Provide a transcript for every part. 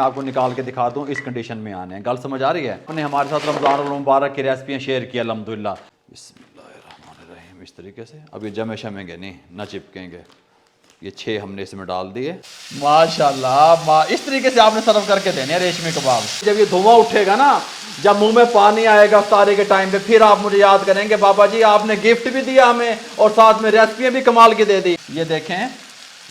आपको निकाल के दिखा दूं, इस कंडीशन में आने हैं। गल समझ आ रही है? हमने हमारे साथ रमज़ान मुबारक की रेसिपियाँ शेयर की अल्हम्दुलिल्लाह। बिस्मिल्लाहिर्रहमानिर्रहीम। इस तरीके से अब ये जमे शमेंगे नहीं, ना चिपकेंगे। ये 6 हमने इसमें डाल दिए। माशाल्लाह, इस तरीके से आपने सर्व करके देने हैं रेशमी कबाब। जब ये धुआं उठेगा ना, जब मुंह में पानी आएगा इफ्तारी के टाइम पे, फिर आप मुझे याद करेंगे बाबा जी आपने गिफ्ट भी दिया हमें और साथ में रेसिपियाँ भी कमाल की दे दी। ये देखें,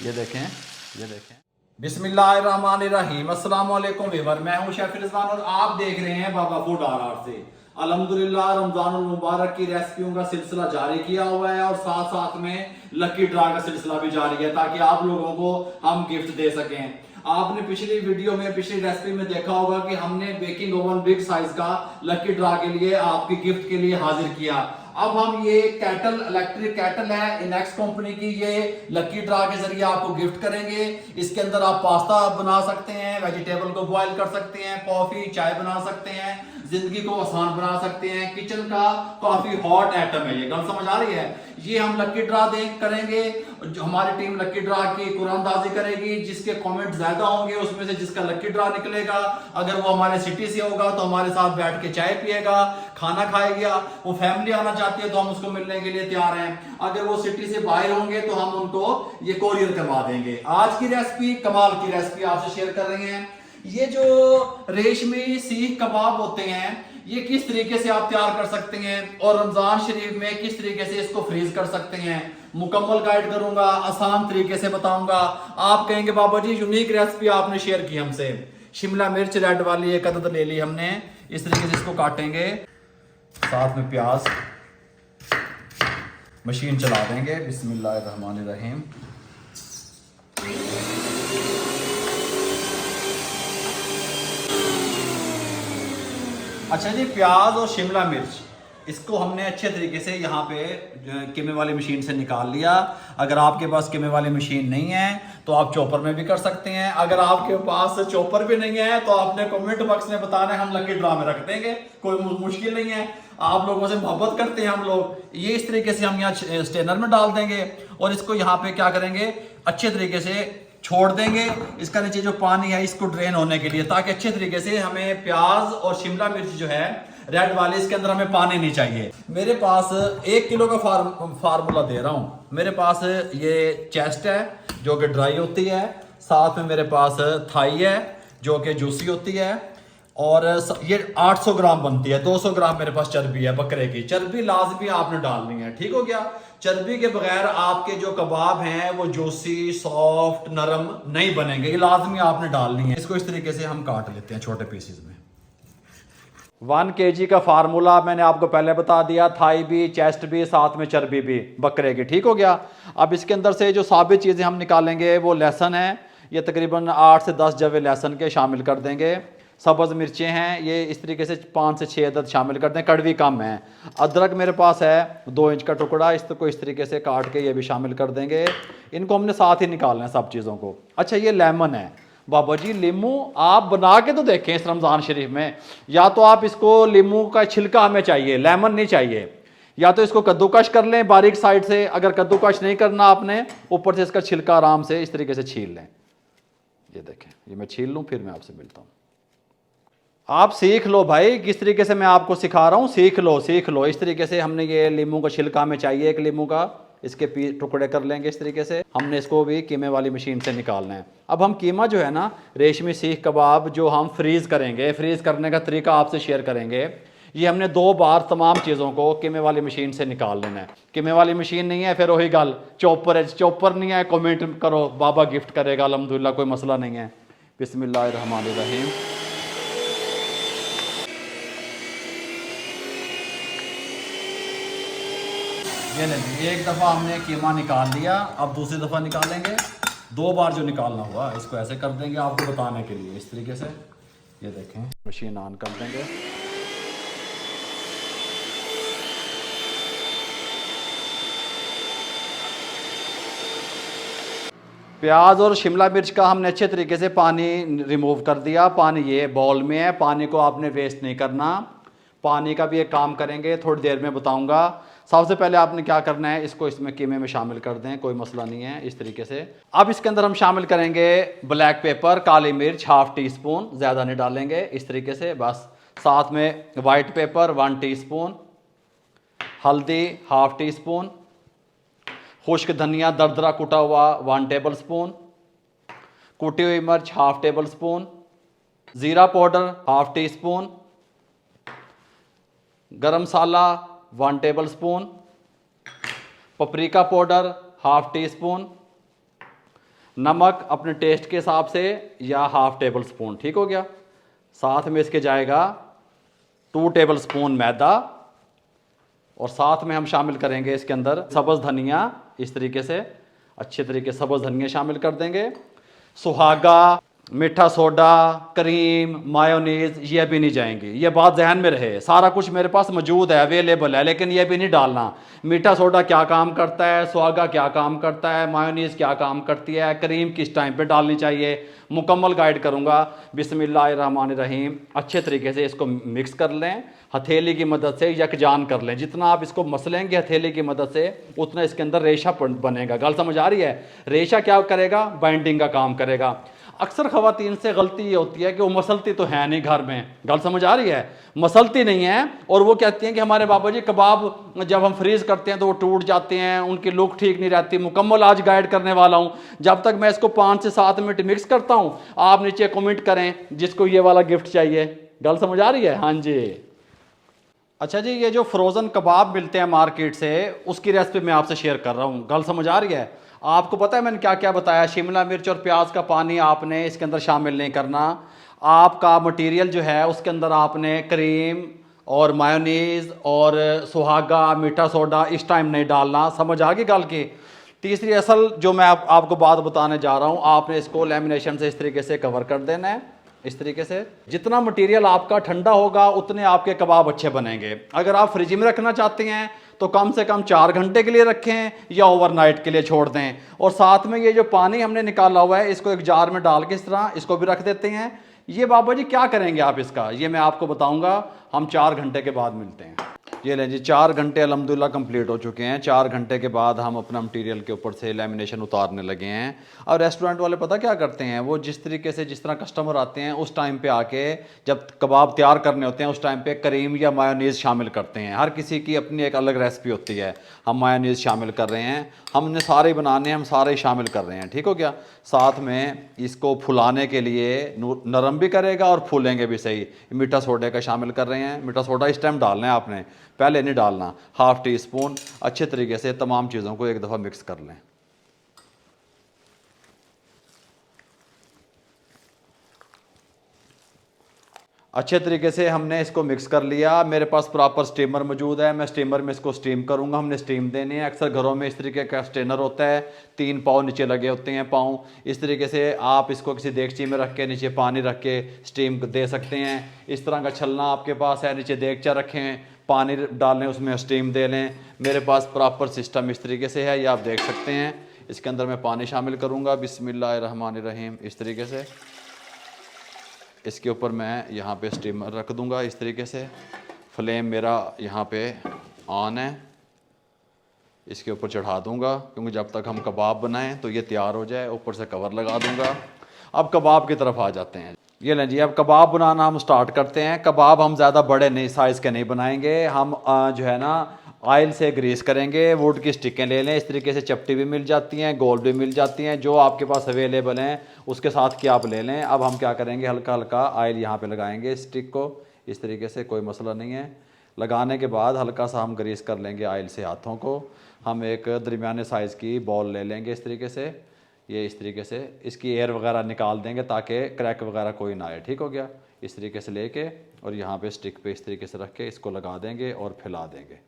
ये देखें, ये देखें। बिस्मिल्लाहिर्रहमानिर्रहीम। अस्सलाम वालेकुम व्यूअर, मैं हूं शेफ रिजवान और आप देख रहे हैं बाबा फूड आर से। अल्हम्दुलिल्लाह रमजान मुबारक की रेसिपियों का सिलसिला जारी किया हुआ है और साथ साथ में लकी ड्रा का सिलसिला भी जारी है, ताकि आप लोगों को हम गिफ्ट दे सकें। आपने पिछली वीडियो में, पिछली रेसिपी में देखा होगा कि हमने बेकिंग ओवन बिग साइज का लकी ड्रा के लिए आपके गिफ्ट के लिए हाजिर किया। अब हम ये कैटल, इलेक्ट्रिक कैटल है इनेक्स कंपनी की, ये लकी ड्रा के जरिए आपको गिफ्ट करेंगे। इसके अंदर आप पास्ता बना सकते हैं, वेजिटेबल को बॉईल कर सकते हैं, कॉफी चाय बना सकते हैं, जिंदगी को आसान बना सकते हैं। किचन का काफी हॉट आइटम है ये, गल समझ आ रही है? ये हम लकी ड्रा करेंगे, जो हमारी टीम लकी ड्रा की कुरानदाजी करेगी। जिसके कमेंट ज्यादा होंगे उसमें से जिसका लकी ड्रा निकलेगा, अगर वो हमारे सिटी से होगा तो हमारे साथ बैठ के चाय पिएगा, खाना खाएगा। वो फैमिली आना चाहती है तो हम उसको मिलने के लिए तैयार हैं। अगर वो सिटी से बाहर होंगे तो हम उनको ये कोरियर करवा देंगे। आज की रेसिपी कमाल की रेसिपी आपसे शेयर कर रहे हैं। ये जो रेशमी सीख कबाब होते हैं, ये किस तरीके से आप तैयार कर सकते हैं और रमजान शरीफ में किस तरीके से इसको फ्रीज कर सकते हैं, मुकम्मल गाइड करूंगा, आसान तरीके से बताऊंगा। आप कहेंगे बाबा जी यूनिक रेसिपी आपने शेयर की हमसे। शिमला मिर्च रेड वाली एक अदद ले ली हमने, इस तरीके से इसको काटेंगे, साथ में प्याज, मशीन चला देंगे। बिस्मिल्लाहिर्रहमानिर्रहीम। अच्छा जी, प्याज और शिमला मिर्च इसको हमने अच्छे तरीके से यहाँ पे कीमे वाली मशीन से निकाल लिया। अगर आपके पास कीमे वाली मशीन नहीं है तो आप चॉपर में भी कर सकते हैं। अगर आपके पास चॉपर भी नहीं है तो आपने कमेंट बॉक्स में बताना है, हम लकी ड्रा में रख देंगे, कोई मुश्किल नहीं है। आप लोगों से मोहब्बत करते हैं हम लोग। ये इस तरीके से हम यहाँ स्टेनर में डाल देंगे और इसको यहाँ पे क्या करेंगे, अच्छे तरीके से छोड़ देंगे। इसका नीचे जो पानी है इसको ड्रेन होने के लिए, ताकि अच्छे तरीके से हमें प्याज और शिमला मिर्च जो है रेड वाली, इसके अंदर हमें पानी नहीं चाहिए। मेरे पास 1 किलो का फार्मूला दे रहा हूं। मेरे पास ये चेस्ट है जो कि ड्राई होती है, साथ में मेरे पास थाई है जो कि जूसी होती है, और ये 800 ग्राम बनती है। 200 ग्राम मेरे पास चर्बी है बकरे की। चर्बी लाजमी आपने डालनी है, ठीक हो गया? चर्बी के बगैर आपके जो कबाब हैं वो जूसी, सॉफ्ट, नरम नहीं बनेंगे, ये लाजमी आपने डालनी है। इसको इस तरीके से हम काट लेते हैं छोटे पीसेस में। 1 kg का फार्मूला मैंने आपको पहले बता दिया, थाई भी, चेस्ट भी, साथ में चर्बी भी बकरे की, ठीक हो गया? अब इसके अंदर से जो साबित चीज़ें हम निकालेंगे वो लहसुन है, ये तकरीबन 8 से 10 जवे लहसुन के शामिल कर देंगे। सब्ज़ मिर्चें हैं, ये इस तरीके से 5 से 6 अदद शामिल कर दें, कड़वी कम है। अदरक मेरे पास है 2 इंच का टुकड़ा, इसको इस तरीके से काट के ये भी शामिल कर देंगे। इनको हमने साथ ही निकालना है सब चीज़ों को। अच्छा, ये लेमन है। बाबा जी लीमू आप बना के तो देखें इस रमज़ान शरीफ में। या तो आप इसको लीमू का छिलका हमें चाहिए, लेमन नहीं चाहिए, या तो इसको कद्दूकश कर लें बारीक साइड से। अगर कद्दूकश नहीं करना आपने, ऊपर से इसका छिलका आराम से इस तरीके से छील लें। ये देखें, ये मैं छील लूँ फिर मैं आपसे मिलता हूँ। आप सीख लो भाई, किस तरीके से मैं आपको सिखा रहा हूँ, सीख लो सीख लो। इस तरीके से हमने ये लीमू का छिलका हमें चाहिए, एक लीमू का, इसके टुकड़े कर लेंगे इस तरीके से। हमने इसको भी कीमे वाली मशीन से निकालना है। अब हम कीमा जो है ना, रेशमी सीख कबाब जो हम फ्रीज करेंगे, फ्रीज करने का तरीका आपसे शेयर करेंगे। ये हमने 2 बार तमाम चीज़ों को कीमे वाली मशीन से निकाल लेना है। कीमे वाली मशीन नहीं है फिर वही गल, चॉपर है, चॉपर नहीं है कमेंट करो, बाबा गिफ्ट करेगा अल्हम्दुलिल्लाह, कोई मसला नहीं है। बिस्मिल्लाहिर्रहमानिर्रहीम। ये नहीं, एक दफ़ा हमने कीमा निकाल लिया, अब दूसरी दफ़ा निकालेंगे। 2 बार जो निकालना हुआ इसको ऐसे कर देंगे आपको बताने के लिए, इस तरीके से। ये देखें, मशीन ऑन कर देंगे। प्याज और शिमला मिर्च का हमने अच्छे तरीके से पानी रिमूव कर दिया। पानी ये बाउल में है, पानी को आपने वेस्ट नहीं करना। पानी का भी एक काम करेंगे, थोड़ी देर में बताऊंगा। सबसे पहले आपने क्या करना है, इसको इसमें कीमे में शामिल कर दें, कोई मसला नहीं है। इस तरीके से अब इसके अंदर हम शामिल करेंगे ब्लैक पेपर, काली मिर्च 1/2 टीस्पून, ज़्यादा नहीं डालेंगे। इस तरीके से बस। साथ में वाइट पेपर 1 टीस्पून, हल्दी 1/2 टीस्पून, खुश्क धनिया दरदरा कुटा हुआ 1 टेबल स्पून, कुटी हुई मिर्च 1/2 टेबल स्पून, ज़ीरा पाउडर 1/2 टीस्पून, गरम मसाला 1 table spoon, paprika powder 1/2 teaspoon, नमक अपने टेस्ट के हिसाब से या 1/2 टेबल स्पून, ठीक हो गया। साथ में इसके जाएगा 2 टेबल स्पून मैदा, और साथ में हम शामिल करेंगे इसके अंदर सब्ज़ धनिया। इस तरीके से अच्छे तरीके सब्ज़ धनिया शामिल कर देंगे। सुहागा, मीठा सोडा, क्रीम, मायोनीज ये भी नहीं जाएंगी। ये बात जहन में रहे, सारा कुछ मेरे पास मौजूद है, अवेलेबल है, लेकिन ये भी नहीं डालना। मीठा सोडा क्या काम करता है, सुहागा क्या काम करता है, मायोनीज क्या काम करती है, क्रीम किस टाइम पे डालनी चाहिए, मुकम्मल गाइड करूँगा। बिस्मिल्लाहिर्रहमानिर्रहीम। अच्छे तरीके से इसको मिक्स कर लें, हथेली की मदद से यकजान कर लें। जितना आप इसको मसलेंगे हथेली की मदद से, उतना इसके अंदर रेशा बनेगा। गल समझ आ रही है? रेशा क्या करेगा? बाइंडिंग का काम करेगा। अक्सर ख़वातीन से गलती ये होती है कि वो मसलती तो है नहीं घर में, गल समझ आ रही है, मसलती नहीं है, और वो कहती हैं कि हमारे बाबा जी कबाब जब हम फ्रीज़ करते हैं तो वो टूट जाते हैं, उनकी लुक ठीक नहीं रहती। मुकम्मल आज गाइड करने वाला हूँ। जब तक मैं इसको 5 से 7 मिनट मिक्स करता हूँ, आप नीचे कमेंट करें जिसको ये वाला गिफ्ट चाहिए। गल समझ आ रही है? हाँ जी। अच्छा जी, ये जो फ्रोज़न कबाब मिलते हैं मार्केट से, उसकी रेसिपी मैं आपसे शेयर कर रहा हूँ। गल समझ आ रही है? आपको पता है मैंने क्या क्या बताया? शिमला मिर्च और प्याज का पानी आपने इसके अंदर शामिल नहीं करना। आपका मटेरियल जो है उसके अंदर आपने क्रीम और मायोनीज़ और सुहागा, मीठा सोडा इस टाइम नहीं डालना। समझ आ गई गल की? तीसरी असल जो मैं आपको बात बताने जा रहा हूँ, आपने इसको लेमिनेशन से इस तरीके से कवर कर देना है। इस तरीके से जितना मटेरियल आपका ठंडा होगा उतने आपके कबाब अच्छे बनेंगे। अगर आप फ्रिज में रखना चाहते हैं तो कम से कम 4 घंटे के लिए रखें या ओवरनाइट के लिए छोड़ दें। और साथ में ये जो पानी हमने निकाला हुआ है, इसको एक जार में डाल के इस तरह इसको भी रख देते हैं। ये बाबा जी क्या करेंगे आप इसका, ये मैं आपको बताऊंगा। हम 4 घंटे के बाद मिलते हैं। ये लें जी, 4 घंटे अल्हम्दुलिल्लाह कंप्लीट हो चुके हैं। 4 घंटे के बाद हम अपना मटेरियल के ऊपर से लेमिनेशन उतारने लगे हैं। और रेस्टोरेंट वाले पता क्या करते हैं, वो जिस तरीके से जिस तरह कस्टमर आते हैं उस टाइम पे आके जब कबाब तैयार करने होते हैं उस टाइम पे क्रीम या मायोनीज़ शामिल करते हैं। हर किसी की अपनी एक अलग रेसिपी होती है। हम मायोनीज़ शामिल कर रहे हैं, हमने सारे बनाने हैं, हम सारे शामिल कर रहे हैं, ठीक हो गया। साथ में इसको फुलाने के लिए नरम भी करेगा और फूलेंगे भी सही। मीठा सोडे का शामिल कर रहे हैं। मीठा सोडा इस टाइम डालना है आपने, पहले नहीं डालना। 1/2 टीस्पून। अच्छे तरीके से तमाम चीज़ों को एक दफ़ा मिक्स कर लें। अच्छे तरीके से हमने इसको मिक्स कर लिया। मेरे पास प्रॉपर स्टीमर मौजूद है, मैं स्टीमर में इसको स्टीम करूंगा। हमने स्टीम देनी है। अक्सर घरों में इस तरीके का स्टेनर होता है, 3 पाँव नीचे लगे होते हैं पाँव। इस तरीके से आप इसको किसी देगची में रख के नीचे पानी रख के स्टीम दे सकते हैं। इस तरह का छलना आपके पास है, नीचे देगचा रखें, पानी डालें, उसमें स्टीम दे लें। मेरे पास प्रॉपर सिस्टम इस तरीके से है, ये आप देख सकते हैं। इसके अंदर मैं पानी शामिल करूँगा। बिस्मिल्लाहिर्रहमानिर्रहीम। इस तरीके से इसके ऊपर मैं यहाँ पे स्टीमर रख दूँगा। इस तरीके से फ्लेम मेरा यहाँ पे ऑन है, इसके ऊपर चढ़ा दूँगा, क्योंकि जब तक हम कबाब बनाएं तो ये तैयार हो जाए। ऊपर से कवर लगा दूँगा। अब कबाब की तरफ आ जाते हैं। ये लें जी, अब कबाब बनाना हम स्टार्ट करते हैं। कबाब हम ज़्यादा बड़े नहीं साइज़ के नहीं बनाएंगे। हम जो है ना ऑयल से ग्रीस करेंगे। वुड की स्टिकें ले लें। इस तरीके से चपटी भी मिल जाती हैं, गोल भी मिल जाती हैं, जो आपके पास अवेलेबल हैं उसके साथ की आप ले लें। अब हम क्या करेंगे, हल्का हल्का ऑयल यहाँ पे लगाएंगे स्टिक को। इस तरीके से कोई मसला नहीं है। लगाने के बाद हल्का सा हम ग्रीस कर लेंगे ऑयल से हाथों को। हम एक दरमियाने साइज़ की बॉल ले लेंगे इस तरीके से। ये इस तरीके से इसकी एयर वगैरह निकाल देंगे ताकि क्रैक वगैरह कोई ना आए, ठीक हो गया। इस तरीके से लेके और यहाँ पे स्टिक पे इस तरीके से रख के इसको लगा देंगे और फैला देंगे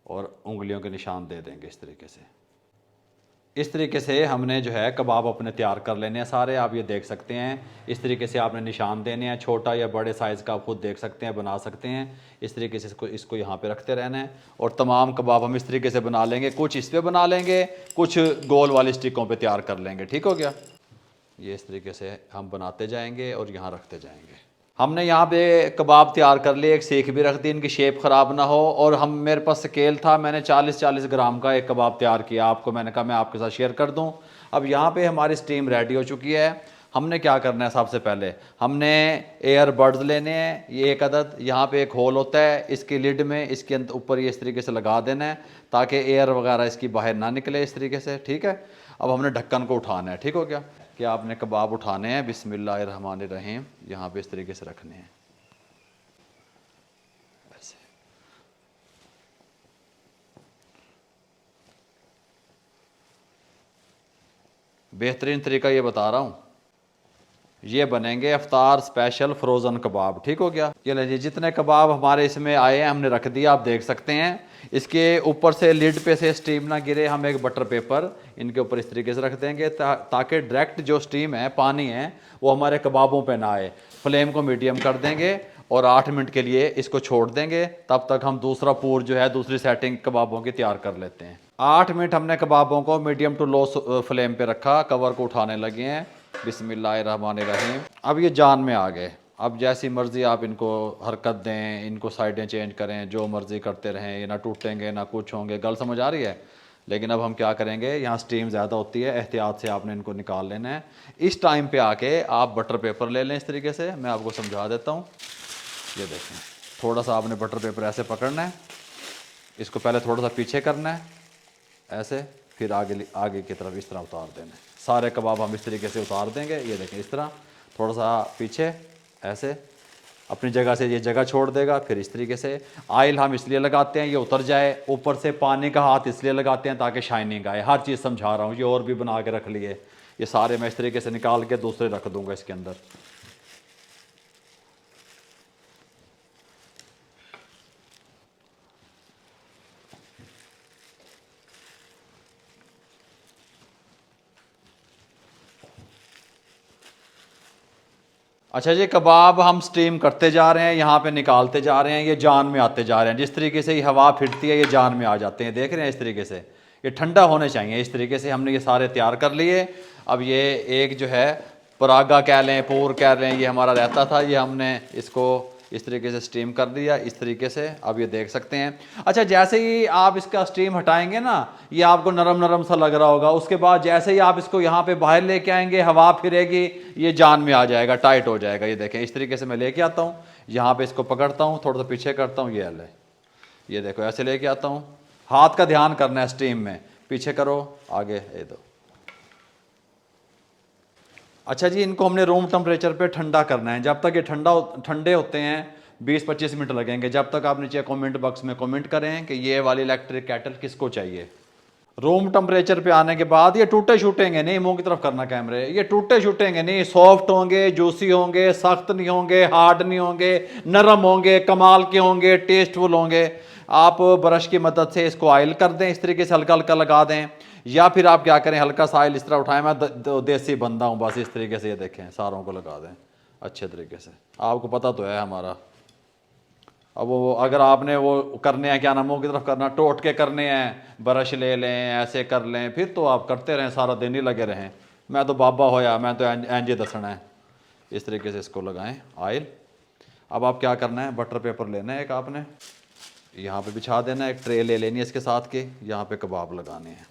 और उंगलियों के निशान दे देंगे इस तरीके से। इस तरीके से हमने जो है कबाब अपने तैयार कर लेने हैं सारे। आप ये देख सकते हैं, इस तरीके से आपने निशान देने हैं। छोटा या बड़े साइज़ का आप खुद देख सकते हैं, बना सकते हैं। इस तरीके से इसको यहाँ पे रखते रहना है और तमाम कबाब हम इस तरीके से बना लेंगे। कुछ इस पर बना लेंगे, कुछ गोल वाली स्टिकों पे तैयार कर लेंगे, ठीक हो गया। ये इस तरीके से हम बनाते जाएंगे और यहाँ रखते जाएंगे। हमने यहाँ पे कबाब तैयार कर लिए, एक सीख भी रख दी इनकी शेप ख़राब ना हो। और हम मेरे पास स्केल था, मैंने 40-40 ग्राम का एक कबाब तैयार किया। आपको मैंने कहा मैं आपके साथ शेयर कर दूँ। अब यहाँ पे हमारी स्टीम रेडी हो चुकी है। हमने क्या करना है, सबसे पहले हमने एयर बड्स लेने हैं, ये एक अदद। यहाँ पे एक होल होता है इसकी लिड में, इसके ऊपर ये इस तरीके से लगा देना है ताकि एयर वगैरह इसकी बाहर ना निकले इस तरीके से, ठीक है। अब हमने ढक्कन को उठाना है, ठीक हो गया। कि आपने कबाब उठाने हैं, बिस्मिल्लाहिर्रहमानिर्रहीम, यहाँ पे इस तरीके से रखने हैं ऐसे। बेहतरीन तरीका ये बता रहा हूँ, ये बनेंगे इफ्तार स्पेशल फ्रोज़न कबाब, ठीक हो गया। ये लीजिए जितने कबाब हमारे इसमें आए हैं हमने रख दिया, आप देख सकते हैं। इसके ऊपर से लिड पे से स्टीम ना गिरे, हम एक बटर पेपर इनके ऊपर इस तरीके से रख देंगे ताकि डायरेक्ट जो स्टीम है, पानी है, वो हमारे कबाबों पे ना आए। फ्लेम को मीडियम कर देंगे और 8 मिनट के लिए इसको छोड़ देंगे। तब तक हम दूसरा पूर जो है, दूसरी सेटिंग कबाबों की तैयार कर लेते हैं। 8 मिनट हमने कबाबों को मीडियम टू लो फ्लेम पे रखा, कवर को उठाने लगे हैं, बिस्मिल्लाहिर्रहमानिर्रहीम। अब ये जान में आ गए। अब जैसी मर्ज़ी आप इनको हरकत दें, इनको साइडें चेंज करें, जो मर्ज़ी करते रहें, ये ना टूटेंगे ना कुछ होंगे। गल समझ आ रही है। लेकिन अब हम क्या करेंगे, यहाँ स्टीम ज़्यादा होती है, एहतियात से आपने इनको निकाल लेना है। इस टाइम पे आके आप बटर पेपर ले लें इस तरीके से, मैं आपको समझा देता हूँ। ये देखें, थोड़ा सा आपने बटर पेपर ऐसे पकड़ना है, इसको पहले थोड़ा सा पीछे करना है ऐसे, फिर आगे की तरफ इस तरह उतार देना है। सारे कबाब हम इस तरीके से उतार देंगे। ये देखें, इस तरह थोड़ा सा पीछे ऐसे, अपनी जगह से ये जगह छोड़ देगा। फिर इस तरीके से ऑयल हम इसलिए लगाते हैं ये उतर जाए, ऊपर से पानी का हाथ इसलिए लगाते हैं ताकि शाइनिंग आए। हर चीज़ समझा रहा हूँ, ये और भी बना के रख लिए। ये सारे मैं इस तरीके से निकाल के दूसरे रख दूँगा इसके अंदर। अच्छा जी, कबाब हम स्टीम करते जा रहे हैं, यहाँ पे निकालते जा रहे हैं, ये जान में आते जा रहे हैं। जिस तरीके से ये हवा फिरती है ये जान में आ जाते हैं, देख रहे हैं इस तरीके से। ये ठंडा होने चाहिए इस तरीके से। हमने ये सारे तैयार कर लिए। अब ये एक जो है परागा कह लें, पूर कह लें, ये हमारा रहता था, ये हमने इसको इस तरीके से स्टीम कर दिया इस तरीके से। अब ये देख सकते हैं। अच्छा, जैसे ही आप इसका स्टीम हटाएंगे ना, ये आपको नरम नरम सा लग रहा होगा। उसके बाद जैसे ही आप इसको यहाँ पे बाहर लेके आएंगे, हवा फिरेगी, ये जान में आ जाएगा, टाइट हो जाएगा। ये देखें, इस तरीके से मैं लेके आता हूँ, यहाँ पे इसको पकड़ता हूँ, थोड़ा सा पीछे करता हूँ, ये हल है। ये देखो, ऐसे लेके आता हूँ। हाथ का ध्यान करना है स्टीम में, पीछे करो, आगे, ये दो। अच्छा जी, इनको हमने रूम टेम्परेचर पे ठंडा करना है। जब तक ये ठंडे होते हैं 20-25 मिनट लगेंगे। जब तक आप नीचे कमेंट बॉक्स में कमेंट करें कि ये वाली इलेक्ट्रिक केटल किसको चाहिए। रूम टेम्परेचर पे आने के बाद ये टूटे छूटेंगे नहीं, मुंह की तरफ करना कैमरे, ये टूटे छूटेंगे नहीं, सॉफ्ट होंगे, जूसी होंगे, सख्त नहीं होंगे, हार्ड नहीं होंगे, नरम होंगे, कमाल के होंगे, टेस्टफुल होंगे। आप ब्रश की मदद से इसको ऑयल कर दें, इस तरीके से हल्का हल्का लगा दें। या फिर आप क्या करें, हल्का सा ऑयल इस तरह उठाएं, मैं देसी बंदा हूँ बस, इस तरीके से ये देखें, सारों को लगा दें अच्छे तरीके से। आपको पता तो है हमारा। अब वो अगर आपने वो करने हैं, क्या नाम, मुंह की तरफ करना, टोट के करने हैं, ब्रश ले लें, ऐसे कर लें, फिर तो आप करते रहें, सारा दिन ही लगे रहें। मैं तो बाबा होया, मैं तो एंजे दसना है। इस तरीके से इसको लगाएं ऑयल। अब आप क्या करना है, बटर पेपर लेना है एक, आपने यहाँ पे बिछा देना है, एक ट्रे ले लेनी है इसके साथ के, यहाँ पे कबाब लगाने हैं।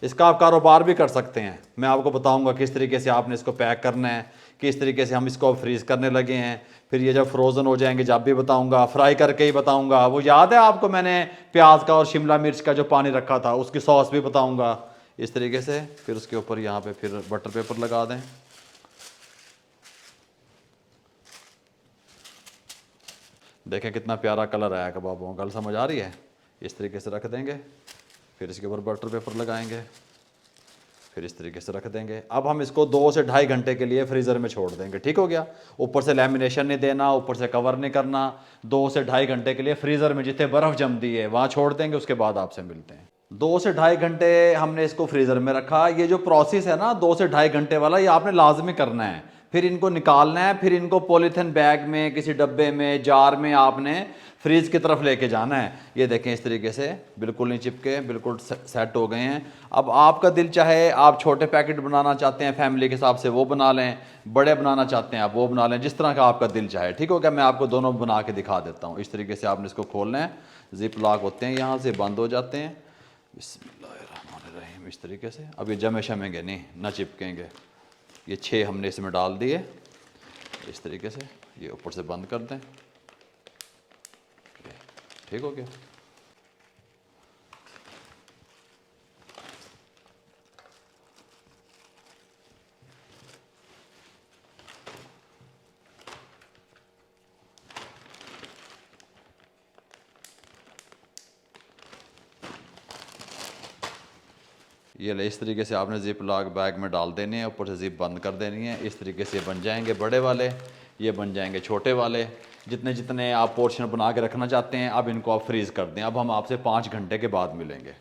इसका आप कारोबार भी कर सकते हैं, मैं आपको बताऊंगा किस तरीके से आपने इसको पैक करना है, किस तरीके से हम इसको फ्रीज़ करने लगे हैं। फिर ये जब फ्रोज़न हो जाएंगे जब भी बताऊंगा, फ्राई करके ही बताऊंगा। वो याद है आपको, मैंने प्याज का और शिमला मिर्च का जो पानी रखा था, उसकी सॉस भी बताऊंगा इस तरीके से। फिर उसके ऊपर यहाँ पे फिर बटर पेपर लगा दें। देखें कितना प्यारा कलर आया कबाबों का, गल समझ आ रही है। इस तरीके से रख देंगे, फिर इसके ऊपर बटर पेपर लगाएंगे, फिर इस तरीके से रख देंगे। अब हम इसको 2 से ढाई घंटे के लिए फ्रीज़र में छोड़ देंगे, ठीक हो गया। ऊपर से लैमिनेशन नहीं देना, ऊपर से कवर नहीं करना। 2 से ढाई घंटे के लिए फ्रीज़र में जितने बर्फ़ जमती है वहाँ छोड़ देंगे, उसके बाद आपसे मिलते हैं। 2 से ढाई घंटे हमने इसको फ्रीज़र में रखा। ये जो प्रोसेस है ना 2 से ढाई घंटे वाला, ये आपने लाजमी करना है। फिर इनको निकालना है, फिर इनको पॉलीथिन बैग में, किसी डब्बे में, जार में आपने फ्रीज की तरफ लेके जाना है। ये देखें इस तरीके से बिल्कुल नहीं चिपके, बिल्कुल सेट हो गए हैं। अब आपका दिल चाहे आप छोटे पैकेट बनाना चाहते हैं फैमिली के हिसाब से वो बना लें, बड़े बनाना चाहते हैं आप वो बना लें, जिस तरह का आपका दिल चाहे। ठीक हो गया, मैं आपको दोनों बना के दिखा देता हूँ। इस तरीके से आपने इसको खोलना है, जिप लॉक होते हैं यहाँ से बंद हो जाते हैं। बिस्मिल्लाहिर्रहमानिर्रहीम, इस तरीके से। अब ये जमे शमेंगे नहीं, ना चिपकेंगे। ये 6 हमने इसमें डाल दिए इस तरीके से, ये ऊपर से बंद कर दें। ठीक हो गया। ये ले, इस तरीके से आपने जिप लॉक बैग में डाल देने हैं, ऊपर से जिप बंद कर देनी है। इस तरीके से बन जाएंगे बड़े वाले, ये बन जाएंगे छोटे वाले। जितने जितने आप पोर्शन बना के रखना चाहते हैं, अब इनको आप फ्रीज़ कर दें। अब हम आपसे 5 घंटे के बाद मिलेंगे।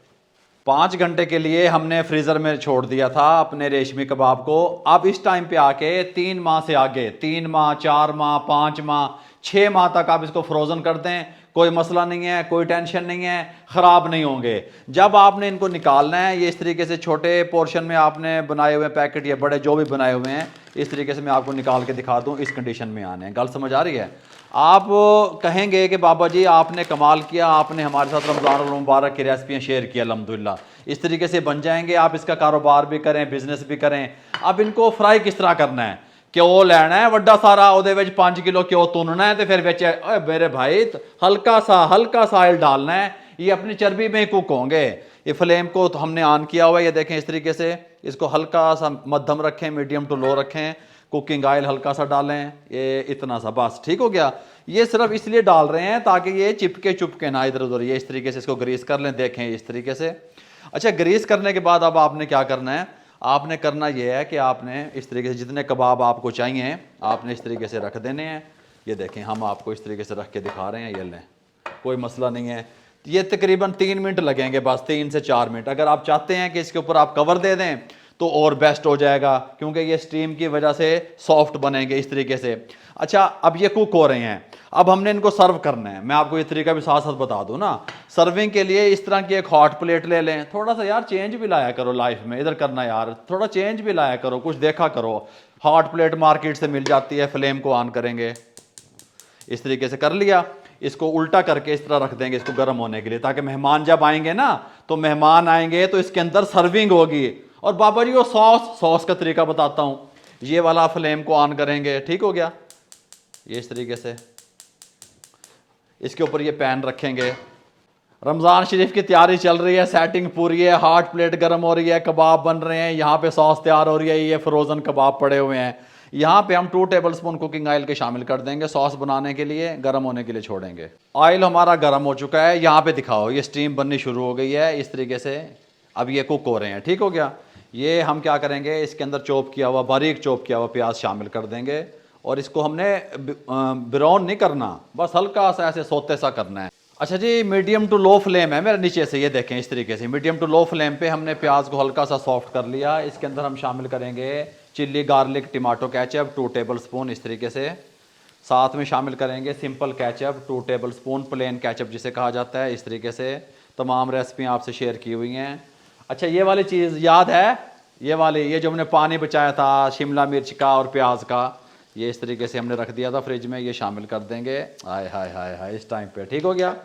5 घंटे के लिए हमने फ्रीज़र में छोड़ दिया था अपने रेशमी कबाब को। अब इस टाइम पे आके 3 माह से आगे, 3 माह, 4 माह, 5 माह, 6 माह तक आप इसको फ्रोज़न कर दें, कोई मसला नहीं है, कोई टेंशन नहीं है, ख़राब नहीं होंगे। जब आपने इनको निकालना है, ये इस तरीके से छोटे पोर्शन में आपने बनाए हुए पैकेट या बड़े जो भी बनाए हुए हैं, इस तरीके से मैं आपको निकाल के दिखा दूँ। इस कंडीशन में आने हैं। गल समझ आ रही है? आप कहेंगे कि बाबा जी आपने कमाल किया, आपने हमारे साथ रमज़ान मुबारक की रेसिपियाँ शेयर की, अल्हम्दुलिल्लाह। इस तरीके से बन जाएंगे, आप इसका कारोबार भी करें, बिजनेस भी करें। अब इनको फ्राई किस तरह करना है? घ्यो लेना है वड्डा सारा, ਉਹਦੇ ਵਿੱਚ 5 किलो घ्यो तुनना है, तो फिर ਵਿੱਚ मेरे भाई हल्का सा ऑयल डालना है। ये अपनी चर्बी में ही कुक होंगे। ये फ्लेम को तो हमने ऑन किया हुआ है, ये देखें इस तरीके से। इसको हल्का सा मध्यम रखें, मीडियम टू लो रखें, कुकिंग ऑयल हल्का सा डालें, ये इतना सा बस। ठीक हो गया। ये सिर्फ इसलिए डाल रहे हैं ताकि ये चिपके चुपके ना इधर उधर। ये इस तरीके से इसको ग्रीस कर लें, देखें इस तरीके से। अच्छा, ग्रीस करने के बाद अब आपने क्या करना है? आपने करना ये है कि आपने इस तरीके से जितने कबाब आपको चाहिए आपने इस तरीके से रख देने हैं। ये देखें हम आपको इस तरीके से रख के दिखा रहे हैं, ये लें, कोई मसला नहीं है। ये तकरीबन 3 मिनट लगेंगे, बस 3 से 4 मिनट। अगर आप चाहते हैं कि इसके ऊपर आप कवर दे दें तो और बेस्ट हो जाएगा, क्योंकि ये स्टीम की वजह से सॉफ्ट बनेंगे इस तरीके से। अच्छा, अब ये कुक हो रहे हैं, अब हमने इनको सर्व करना है। मैं आपको ये तरीका भी साथ साथ बता दूं ना। सर्विंग के लिए इस तरह की एक हॉट प्लेट ले लें। थोड़ा सा यार चेंज भी लाया करो लाइफ में, इधर करना यार, थोड़ा चेंज भी लाया करो, कुछ देखा करो। हॉट प्लेट मार्केट से मिल जाती है, फ्लेम को ऑन करेंगे, इस तरीके से कर लिया। इसको उल्टा करके इस तरह रख देंगे इसको गर्म होने के लिए, ताकि मेहमान जब आएंगे ना, तो मेहमान आएंगे तो इसके अंदर सर्विंग होगी। और बाबा जी वो सॉस का तरीका बताता हूं। ये वाला फ्लेम को ऑन करेंगे, ठीक हो गया। ये इस तरीके से इसके ऊपर ये पैन रखेंगे। रमज़ान शरीफ की तैयारी चल रही है, सेटिंग पूरी है, हॉट प्लेट गर्म हो रही है, कबाब बन रहे हैं, यहाँ पे सॉस तैयार हो रही है, ये फ्रोज़न कबाब पड़े हुए हैं। यहाँ पे हम 2 टेबलस्पून कुकिंग ऑयल के शामिल कर देंगे, सॉस बनाने के लिए, गर्म होने के लिए छोड़ेंगे। ऑयल हमारा गर्म हो चुका है, यहाँ पे दिखाओ, ये स्टीम बननी शुरू हो गई है इस तरीके से। अब ये कुक हो रहे हैं, ठीक हो गया। ये हम क्या करेंगे, इसके अंदर चॉप किया हुआ, बारीक चॉप किया हुआ प्याज शामिल कर देंगे। और इसको हमने ब्राउन नहीं करना, बस हल्का सा ऐसे सोते सा करना है। अच्छा जी, मीडियम टू लो फ्लेम है मेरे नीचे से, ये देखें इस तरीके से मीडियम टू लो फ्लेम पे हमने प्याज को हल्का सा सॉफ्ट कर लिया। इसके अंदर हम शामिल करेंगे chilli garlic tomato ketchup 2 tablespoon इस तरीके से। साथ में शामिल करेंगे simple ketchup 2 tablespoon, plain ketchup जिसे कहा जाता है, इस तरीके से। तमाम रेसिपियाँ आपसे शेयर की हुई हैं। अच्छा, ये वाली चीज़ याद है, ये वाली, ये जो हमने पानी बचाया था शिमला मिर्च का और प्याज का, ये इस तरीके से हमने रख दिया था फ्रिज में, ये शामिल कर देंगे। हाय हाय हाय हाय, इस टाइम पे ठीक हो गया।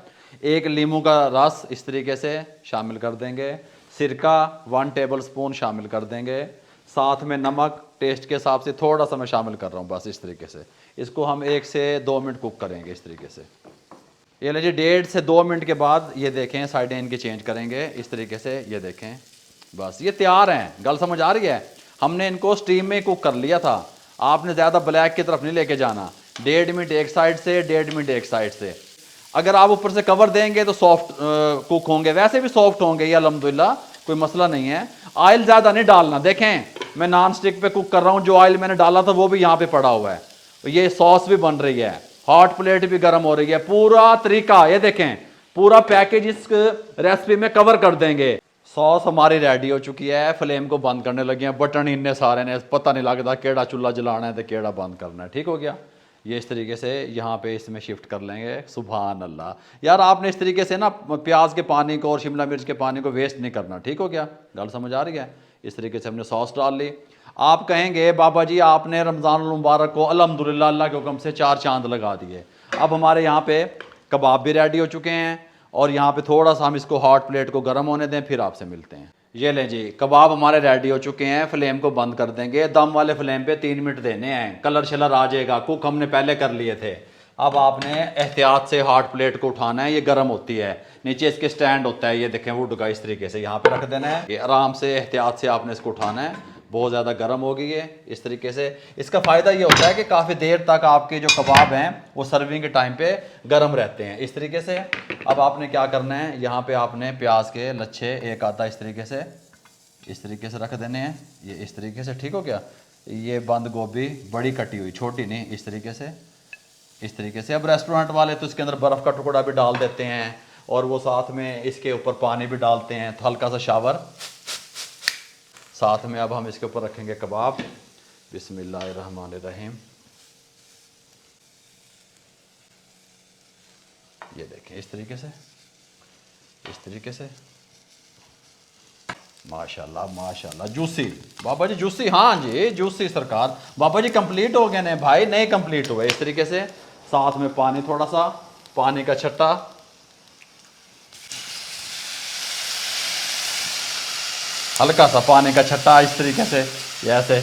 एक नींबू का रस इस तरीके से शामिल कर देंगे। सिरका 1 टेबलस्पून शामिल कर देंगे। साथ में नमक टेस्ट के हिसाब से थोड़ा सा मैं शामिल कर रहा हूँ, बस इस तरीके से। इसको हम 1 से 2 मिनट कुक करेंगे इस तरीके से। ये लीजिए 1.5 से 2 मिनट के बाद ये देखें साइडें इनकी चेंज करेंगे इस तरीके से। ये देखें, बस ये तैयार हैं। गल समझ आ रही है? हमने इनको स्टीम में कुक कर लिया था। आपने ज़्यादा ब्लैक की तरफ नहीं लेके जाना। 1.5 मिनट एक साइड से, 1.5 मिनट एक साइड से। अगर आप ऊपर से कवर देंगे तो सॉफ्ट कुक होंगे, वैसे भी सॉफ्ट होंगे ये अल्हम्दुलिल्लाह, कोई मसला नहीं है। ऑयल ज़्यादा नहीं डालना। देखें मैं नॉन स्टिक पे कुक कर रहा हूँ, जो ऑयल मैंने डाला था वो भी यहाँ पे पड़ा हुआ है। ये सॉस भी बन रही है, हॉट प्लेट भी गर्म हो रही है, पूरा तरीका ये देखें, पूरा पैकेज इस रेसिपी में कवर कर देंगे। सॉस हमारी रेडी हो चुकी है, फ्लेम को बंद करने लगे हैं। बटन इतने सारे ने, पता नहीं लगता केड़ा चूल्हा जलाना है तो केड़ा बंद करना है। ठीक हो गया। ये इस तरीके से यहाँ पे इसमें शिफ्ट कर लेंगे। सुभान अल्लाह यार, आपने इस तरीके से ना प्याज के पानी को और शिमला मिर्च के पानी को वेस्ट नहीं करना। ठीक हो गया, गल समझ आ रही है। इस तरीके से हमने सॉस डाल ली। आप कहेंगे बाबा जी आपने रमज़ान मुबारक को अल्हम्दुलिल्लाह अल्लाह के हुक्म से 4 चांद लगा दिए। अब हमारे यहाँ पे कबाब भी रेडी हो चुके हैं और यहाँ पे थोड़ा सा हम इसको हॉट प्लेट को गर्म होने दें, फिर आपसे मिलते हैं। ये लें जी, कबाब हमारे रेडी हो चुके हैं। फ्लेम को बंद कर देंगे, दम वाले फ्लेम पे 3 मिनट देने हैं। कलर शलर आ जाएगा, कुक हमने पहले कर लिए थे। अब आपने एहतियात से हॉट प्लेट को उठाना है, ये गर्म होती है। नीचे इसके स्टैंड होता है, ये देखें वुड का, इस तरीके से यहाँ पे रख देना है। ये आराम से एहतियात से आपने इसको उठाना है। बहुत ज़्यादा गर्म हो गई है। इस तरीके से इसका फ़ायदा ये होता है कि काफ़ी देर तक आपके जो कबाब हैं वो सर्विंग के टाइम पे गर्म रहते हैं। इस तरीके से अब आपने क्या करना है, यहाँ पे आपने प्याज के लच्छे एक आधा इस तरीके से रख देने हैं। ये इस तरीके से, ठीक हो गया। ये बंद गोभी बड़ी कटी हुई, छोटी नहीं, इस तरीके से। अब रेस्टोरेंट वाले तो इसके अंदर बर्फ़ का टुकड़ा भी डाल देते हैं और वो साथ में इसके ऊपर पानी भी डालते हैं, तो हल्का सा शावर साथ में। अब हम इसके ऊपर रखेंगे कबाब। बिस्मिल्लाहिर्रहमानिर्रहीम। ये देखें इस तरीके से। माशाल्लाह माशाल्लाह, जूसी बाबा जी, जूसी। हाँ जी जूसी सरकार। बाबा जी कंप्लीट हो गए ना भाई, नहीं कंप्लीट हुए। इस तरीके से साथ में पानी, थोड़ा सा पानी का छट्टा, हल्का सा पानी का छट्टा, इस तरीके से ऐसे।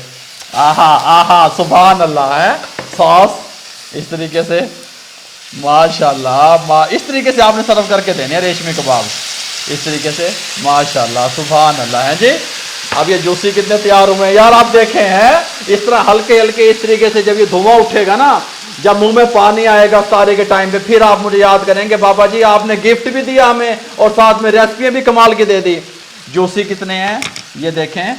आहा सुभान अल्लाह है। सॉस इस तरीके से, माशाल्लाह इस तरीके से आपने सर्व करके देने हैं रेशमी कबाब, इस तरीके से। माशाल्लाह सुभान अल्लाह है जी। अब ये जूसी कितने तैयार हुए हैं यार, आप देखे हैं। इस तरह हल्के हल्के इस तरीके से जब ये धुआं उठेगा ना, जब मुंह में पानी आएगा इफ्तारी के टाइम पे, फिर आप मुझे याद करेंगे बाबा जी आपने गिफ्ट भी दिया हमें और साथ में रेसिपियां भी कमाल की दे दी। जूसी कितने हैं ये देखें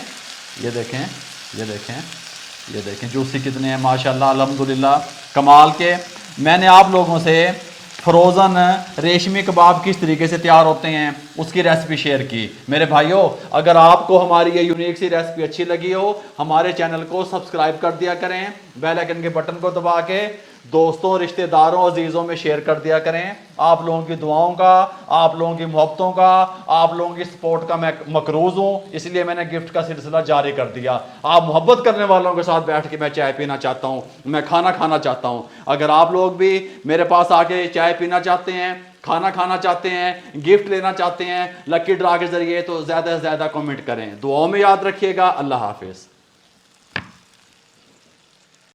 जूसी कितने हैं माशाल्लाह अल्हम्दुलिल्लाह, कमाल के। मैंने आप लोगों से फ्रोज़न रेशमी कबाब किस तरीके से तैयार होते हैं उसकी रेसिपी शेयर की। मेरे भाइयों, अगर आपको हमारी ये यूनिक सी रेसिपी अच्छी लगी हो, हमारे चैनल को सब्सक्राइब कर दिया करें, बेल आइकन के बटन को दबा के दोस्तों, रिश्तेदारों, अजीज़ों में शेयर कर दिया करें। आप लोगों की दुआओं का, आप लोगों की मोहब्बतों का, आप लोगों की सपोर्ट का मैं मकरूज़ हूँ, इसलिए मैंने गिफ्ट का सिलसिला जारी कर दिया। आप मोहब्बत करने वालों के साथ बैठ के मैं चाय पीना चाहता हूँ, मैं खाना खाना चाहता हूँ। अगर आप लोग भी मेरे पास आके चाय पीना चाहते हैं, खाना खाना चाहते हैं, गिफ्ट लेना चाहते हैं लकी ड्रा के जरिए, तो ज़्यादा से ज़्यादा कमेंट करें। दुआओं में याद रखिएगा। अल्लाह हाफिज़।